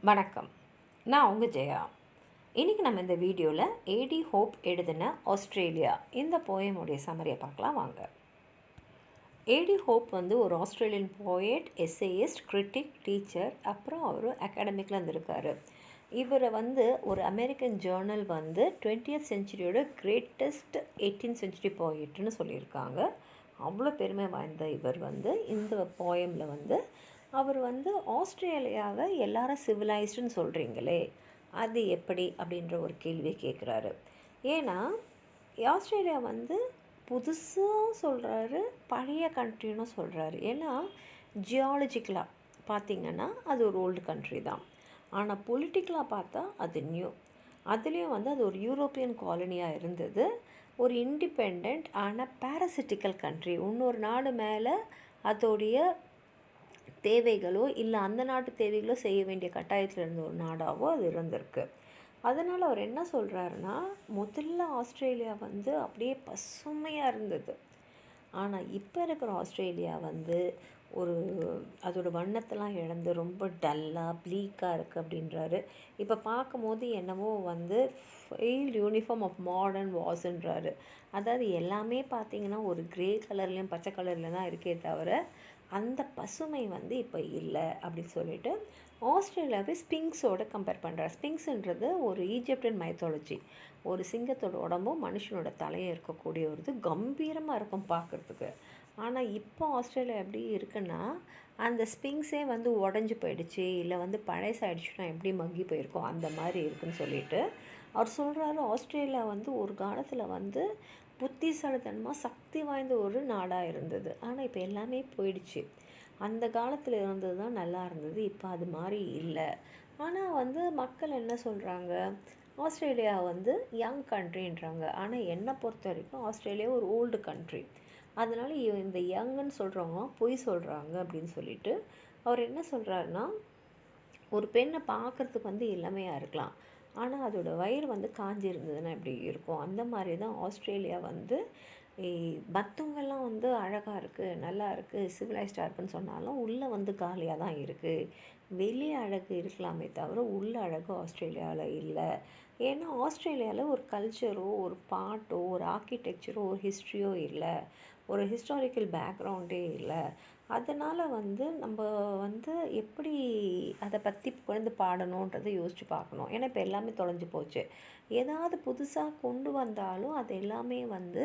வணக்கம். நான் உங்கள் ஜெயா. இன்றைக்கி நம்ம இந்த வீடியோவில் ஏடி ஹோப் எழுதின ஆஸ்திரேலியா இந்த போயமுடைய சம்மரியை பார்க்கலாம் வாங்க. ஏடி ஹோப் வந்து ஒரு Australian poet, essayist, critic, teacher, அப்புறம் அவர் அகாடமிக்கில் இருந்திருக்காரு. இவரை வந்து ஒரு அமெரிக்கன் ஜேர்னல் வந்து 20th செஞ்சுரியோட கிரேட்டஸ்ட் 18th செஞ்சுரி போயட்னு சொல்லியிருக்காங்க. அவ்வளோ பெருமை வாய்ந்த இவர் வந்து இந்த போயமில் வந்து அவர் வந்து ஆஸ்திரேலியாவை எல்லாரும் சிவிலைஸ்டுன்னு சொல்கிறீங்களே அது எப்படி அப்படின்ற ஒரு கேள்வியை கேட்குறாரு. ஏன்னா ஆஸ்திரேலியா வந்து புதுசாக சொல்கிறாரு, பழைய கண்ட்ரின்னு சொல்கிறாரு. ஏன்னா ஜியாலஜிக்கலாக பார்த்திங்கன்னா அது ஒரு ஓல்டு கண்ட்ரி தான். ஆனால் பொலிட்டிக்கலாக பார்த்தா அது நியூ. அதுலேயும் வந்து அது ஒரு யூரோப்பியன் காலனியாக இருந்தது. ஒரு இண்டிபெண்ட் ஆனால் பேரசிட்டிக்கல் கண்ட்ரி. இன்னொரு நாடு மேலே அதோடைய தேவைகளோ இல்லை அந்த நாட்டு தேவைகளோ செய்ய வேண்டிய கட்டாயத்தில் இருந்த ஒரு நாடாகவோ அது இருந்திருக்கு. அதனால் அவர் என்ன சொல்கிறாருன்னா, முதல்ல ஆஸ்திரேலியா வந்து அப்படியே பசுமையாக இருந்தது. ஆனால் இப்போ இருக்கிற ஆஸ்திரேலியா வந்து ஒரு அதோட வண்ணத்தெல்லாம் இழந்து ரொம்ப டல்லாக ப்ளீக்காக இருக்குது அப்படின்றாரு. இப்போ பார்க்கும்போது என்னமோ வந்து ஃபெயில்டு யூனிஃபார்ம் ஆஃப் மாடர்ன் வாஸ்ன்றாரு. அதாவது எல்லாமே பார்த்திங்கன்னா ஒரு க்ரே கலர்லேயும் பச்சை கலரில் தான் இருக்கே தவிர அந்த பசுமை வந்து இப்போ இல்லை அப்படின்னு சொல்லிட்டு ஆஸ்திரேலியாவை ஸ்பிங்ஸோட கம்பேர் பண்ணுறார். ஸ்பிங்ஸுன்றது ஒரு ஈஜிப்டியன் மைத்தாலஜி. ஒரு சிங்கத்தோட உடம்பும் மனுஷனோட தலையும் இருக்கக்கூடிய ஒரு இது கம்பீரமாக இருக்கும் பார்க்குறதுக்கு. ஆனால் இப்போ ஆஸ்திரேலியா எப்படி இருக்குன்னா அந்த ஸ்பிங்ஸே வந்து உடஞ்சி போயிடுச்சு, இல்லை வந்து பழசாயிடுச்சுன்னா எப்படி மக்கி போயிருக்கோம் அந்த மாதிரி இருக்குன்னு சொல்லிட்டு அவர் சொல்கிறாரு. ஆஸ்திரேலியா வந்து ஒரு காலத்தில் வந்து புத்திசாலித்தனமாக சக்தி வாய்ந்த ஒரு நாடாக இருந்தது. ஆனால் இப்போ எல்லாமே போயிடுச்சு. அந்த காலத்தில் இருந்தது தான் நல்லா இருந்தது, இப்போ அது மாதிரி இல்லை. ஆனால் வந்து மக்கள் என்ன சொல்கிறாங்க, ஆஸ்திரேலியா வந்து யங் கண்ட்ரின்றாங்க. ஆனால் என்னை பொறுத்த வரைக்கும் ஆஸ்திரேலியா ஒரு ஓல்டு கண்ட்ரி. அதனால் இந்த யங்குன்னு சொல்கிறவங்க பொய் சொல்கிறாங்க அப்படின்னு சொல்லிட்டு அவர் என்ன சொல்கிறாருன்னா, ஒரு பெண்ணை பார்க்குறதுக்கு வந்து இளமையாக இருக்கலாம், ஆனால் அதோடய வயிறு வந்து காஞ்சி இருந்ததுன்னா எப்படி இருக்கும். அந்த மாதிரி தான் ஆஸ்திரேலியா வந்து மற்றவங்கெல்லாம் வந்து அழகாக இருக்குது, நல்லா இருக்குது, சிவிலைஸ்டாக இருக்குதுன்னு சொன்னாலும் உள்ளே வந்து காலியாக தான் இருக்குது. வெளியே அழகு இருக்கலாமே தவிர உள்ள அழகு ஆஸ்திரேலியாவில் இல்லை. ஏன்னா ஆஸ்திரேலியாவில் ஒரு கல்ச்சரோ ஒரு பாட்டோ ஒரு ஆர்கிடெக்சரோ ஒரு ஹிஸ்ட்ரியோ இல்லை, ஒரு ஹிஸ்டாரிக்கல் பேக்ரவுண்டே இல்லை. அதனால் வந்து நம்ம வந்து எப்படி அதை பற்றி புகழ்ந்து பாடணுன்றதை யோசித்து பார்க்கணும். ஏன்னா இப்போ எல்லாமே தொலைஞ்சு போச்சு. ஏதாவது புதுசாக கொண்டு வந்தாலும் அது எல்லாமே வந்து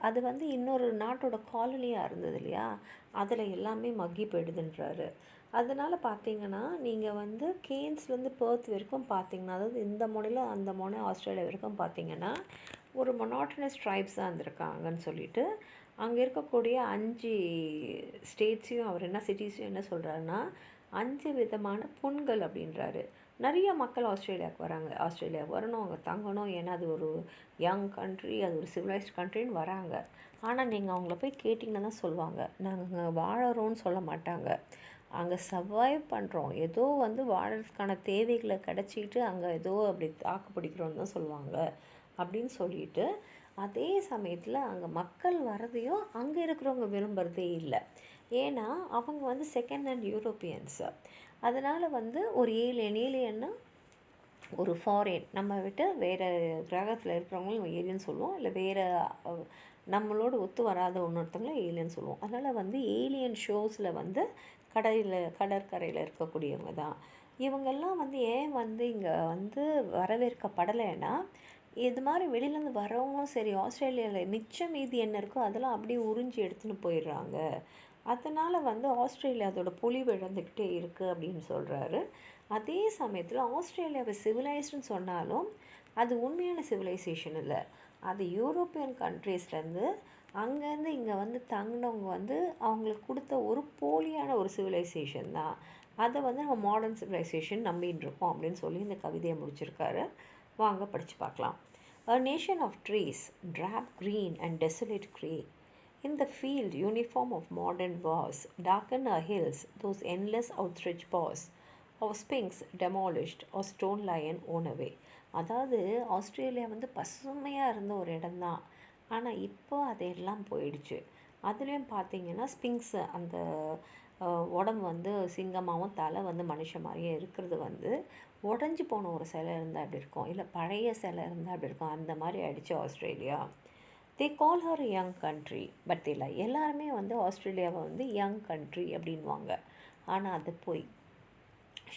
அது வந்து இன்னொரு நாட்டோட காலனியாக இருந்தது இல்லையா, அதில் எல்லாமே மக்கி போயிடுதுன்றாரு. அதனால் பார்த்திங்கன்னா நீங்கள் வந்து கேன்ஸ்லேருந்து பெர்த் வரைக்கும் பார்த்திங்கன்னா, அதாவது இந்த முனையில் அந்த முனை ஆஸ்திரேலியா வரைக்கும் பார்த்திங்கன்னா ஒரு மொனாட்டனஸ் ட்ரைப்ஸாக இருந்திருக்காங்கன்னு சொல்லிட்டு அங்கே இருக்கக்கூடிய 5 ஸ்டேட்ஸையும் அவர் என்ன சிட்டிஸையும் என்ன சொல்கிறாருன்னா 5 விதமான புண்கள் அப்படின்றாரு. நிறைய மக்கள் ஆஸ்திரேலியாவுக்கு வராங்க, ஆஸ்திரேலியாவுக்கு வரணும், அங்கே தங்கணும், ஏன்னா அது ஒரு யங் கண்ட்ரி, அது ஒரு சிவிலைஸ்ட் கண்ட்ரின்னு வராங்க. ஆனால் நீங்கள் அவங்கள போய் கேட்டிங்கன்னா தான் சொல்லுவாங்க, நாங்கள் அங்கே வாழறோன்னு சொல்ல மாட்டாங்க. அங்கே சர்வைவ் பண்ணுறோம், ஏதோ வந்து வாழறதுக்கான தேவைகளை கிடச்சிக்கிட்டு அங்கே ஏதோ அப்படி தாக்கு பிடிக்கிறோன்னு தான் சொல்லுவாங்க அப்படின்னு சொல்லிட்டு, அதே சமயத்தில் அங்கே மக்கள் வரதையும் அங்கே இருக்கிறவங்க விரும்புகிறதே இல்லை. ஏன்னா அவங்க வந்து செகண்ட் ஹேண்ட் யூரோப்பியன்ஸு. அதனால் வந்து ஒரு ஏலியன்னா ஒரு ஃபாரின், நம்ம விட்டு வேறு கிரகத்தில் இருக்கிறவங்களும் ஏலியன் சொல்லுவோம், இல்லை வேறு நம்மளோட ஒத்து வராத இன்னொருத்தவங்களும் ஏலியன் சொல்லுவோம். அதனால் வந்து ஏலியன் ஷோஸில் வந்து கடற்கரையில் இருக்கக்கூடியவங்க தான் இவங்கெல்லாம். வந்து ஏன் வந்து இங்கே வந்து வரவேற்கப்படலைன்னா, இது மாதிரி வெளியிலேருந்து வரவங்களும் சரி ஆஸ்திரேலியாவில் மிச்சம் மீதி என்ன இருக்கோ அதெல்லாம் அப்படியே உறிஞ்சி எடுத்துன்னு போயிடுறாங்க. அதனால் வந்து ஆஸ்திரேலியா அதோட பொலிவு இழந்துக்கிட்டே இருக்குது அப்படின்னு சொல்கிறாரு. அதே சமயத்தில் ஆஸ்திரேலியாவை சிவிலைஸ்டுன்னு சொன்னாலும் அது உண்மையான சிவிலைசேஷன் இல்லை. அது யூரோப்பியன் கண்ட்ரீஸ்லேருந்து அங்கேருந்து இங்கே வந்து தங்கினவங்க வந்து அவங்களுக்கு கொடுத்த ஒரு போலியான ஒரு சிவிலைசேஷன் தான். அதை வந்து நம்ம மாடர்ன் சிவிலைசேஷன் நம்பின்னு இருக்கோம் அப்படின்னு சொல்லி இந்த கவிதையை முடிச்சிருக்காரு. வாங்க படித்து பார்க்கலாம். A nation of trees, drab green and desolate grey. In the field uniform of modern wars, darken our hills, those endless outstretched paws. Our sphinx demolished, or stone lion own away. அதாவது Australia வந்து பசுமையாக இருந்த ஒரு இடம்தான், ஆனால் இப்போ அதெல்லாம் போயிடுச்சு. அதுலேயும் பார்த்தீங்கன்னா ஸ்பிங்ஸு அந்த உடம்பு வந்து சிங்கமாகவும் தலை வந்து மனுஷன் மாதிரியே இருக்கிறது வந்து உடஞ்சி போன ஒரு சிலை இருந்தால் அப்படி இருக்கும், இல்லை பழைய சிலை இருந்தால் அப்படி இருக்கும். அந்த மாதிரி ஆயிடுச்சு Australia. They call her young country, but இல்லை, எல்லாருமே வந்து ஆஸ்திரேலியாவை வந்து யங் கண்ட்ரி அப்படின்வாங்க. ஆனால் அது போய்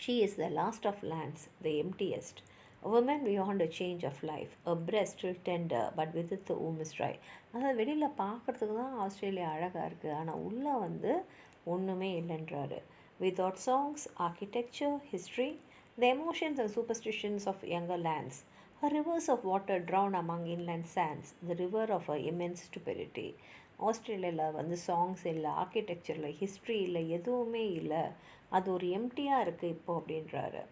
she is the last of lands, the emptiest, a woman beyond a change of life, a breast still tender but with the womb is dry. அதாவது வெளியில் பார்க்குறதுக்கு தான் ஆஸ்திரேலியா அழகாக இருக்குது, ஆனால் உள்ளே வந்து ஒன்றுமே இல்லைன்றாரு. Without songs, architecture, history, the emotions and superstitions of younger lands, a rivers of water drown among inland sands, the river of a immense stupidity. ஆஸ்திரேலியாவில் வந்து சாங்ஸ் இல்லை, ஆர்கிடெக்சரில் ஹிஸ்ட்ரி இல்லை, எதுவுமே இல்லை, அது ஒரு எம்டியாக இருக்குது இப்போ அப்படின்றாரு.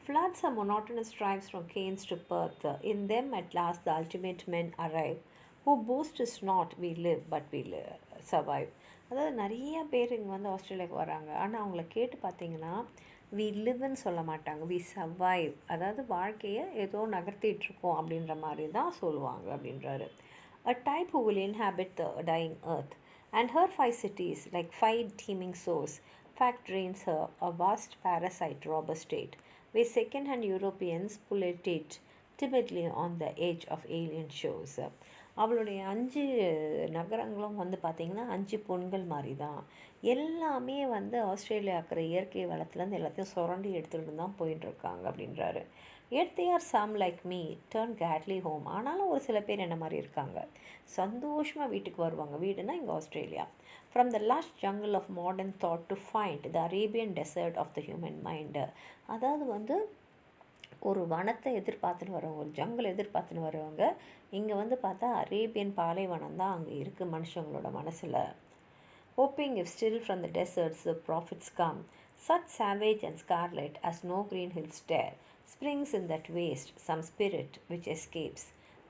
Floods are monotonous drives from Cairns to Perth. In them at last the ultimate men arrive, who boast is not we live but we survive. அதாவது நிறைய பேர் இங்கே வந்து ஆஸ்திரேலியாவுக்கு வராங்க, ஆனால் அவங்கள கேட்டு பார்த்தீங்கன்னா வி லிவ்னு சொல்ல மாட்டாங்க, வி சர்வைவ். அதாவது வாழ்க்கையை ஏதோ நகர்த்திகிட்ருக்கோம் அப்படின்ற மாதிரி தான் சொல்லுவாங்க அப்படின்றாரு. A type who will inhabit the dying earth, and her 5 cities like 5 teeming souls, fact drains her, a vast parasite robber state, where second-hand Europeans pull at it timidly on the edge of alien shores. அவளுடைய 5 நகரங்களும் வந்து பார்த்திங்கன்னா 5 பொண்கள் மாதிரி தான். எல்லாமே வந்து Australia இருக்கிற இயற்கை வளத்துலேருந்து எல்லாத்தையும் சுரண்டி எடுத்துகிட்டு தான் போயிட்டுருக்காங்க அப்படின்றாரு. Yet they are some like me, turn gladly home. ஆனாலும் ஒரு சில பேர் என்ன மாதிரி இருக்காங்க, சந்தோஷமாக வீட்டுக்கு வருவாங்க. வீடுனா இங்கே Australia. From the lush jungle of modern thought to find the Arabian desert of the human mind. அதாவது வந்து ஒரு வனத்தை எதிர்பார்த்துன்னு வரவங்க, ஒரு ஜங்கிள் எதிர்பார்த்துன்னு வரவங்க இங்கே வந்து பார்த்தா அரேபியன் பாலைவனம் தான் அங்கே இருக்குது மனுஷங்களோட மனசில். Hoping if still from the deserts the prophets come, such savage and scarlet as no green hills dare, springs in that waste some spirit which escapes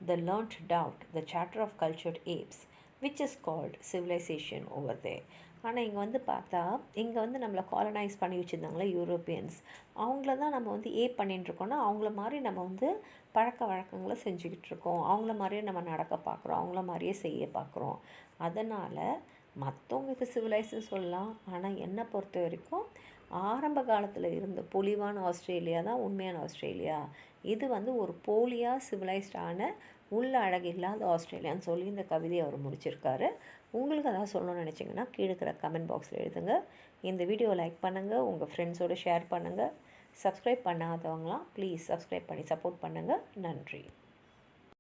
the learnt doubt, the chatter of cultured apes, which is called civilization over there. ஆனால் இங்கே வந்து பார்த்தா இங்கே வந்து நம்மளை colonise பண்ணி வச்சுருந்தாங்களே Europeans, அவங்கள தான் நம்ம வந்து பண்ணிட்டுருக்கோன்னா அவங்கள மாதிரி நம்ம வந்து பழக்க வழக்கங்களை செஞ்சுக்கிட்டு இருக்கோம், அவங்கள மாதிரியே நம்ம நடக்க பார்க்குறோம், அவங்கள மாதிரியே செய்ய பார்க்குறோம். அதனால் மற்றவங்க இது சிவிலைஸ்ன்னு சொல்லலாம், ஆனால் என்னை பொறுத்த வரைக்கும் ஆரம்ப காலத்தில் இருந்த பொலிவான ஆஸ்திரேலியா தான் உண்மையான ஆஸ்திரேலியா. இது வந்து ஒரு போலியாக சிவிலைஸ்டான உள்ள அழகு இல்லாத ஆஸ்திரேலியான்னு சொல்லி இந்த கவிதையை அவர் முடிச்சிருக்காரு. உங்களுக்கு அதாவது சொல்லணும்னு நினச்சிங்கன்னா கீழே இருக்கிற கமெண்ட் பாக்ஸில் எழுதுங்க. இந்த வீடியோ லைக் பண்ணுங்கள், உங்கள் ஃப்ரெண்ட்ஸோடு ஷேர் பண்ணுங்கள். சப்ஸ்கிரைப் பண்ணாதவங்களாம் ப்ளீஸ் சப்ஸ்கிரைப் பண்ணி சப்போர்ட் பண்ணுங்கள். நன்றி.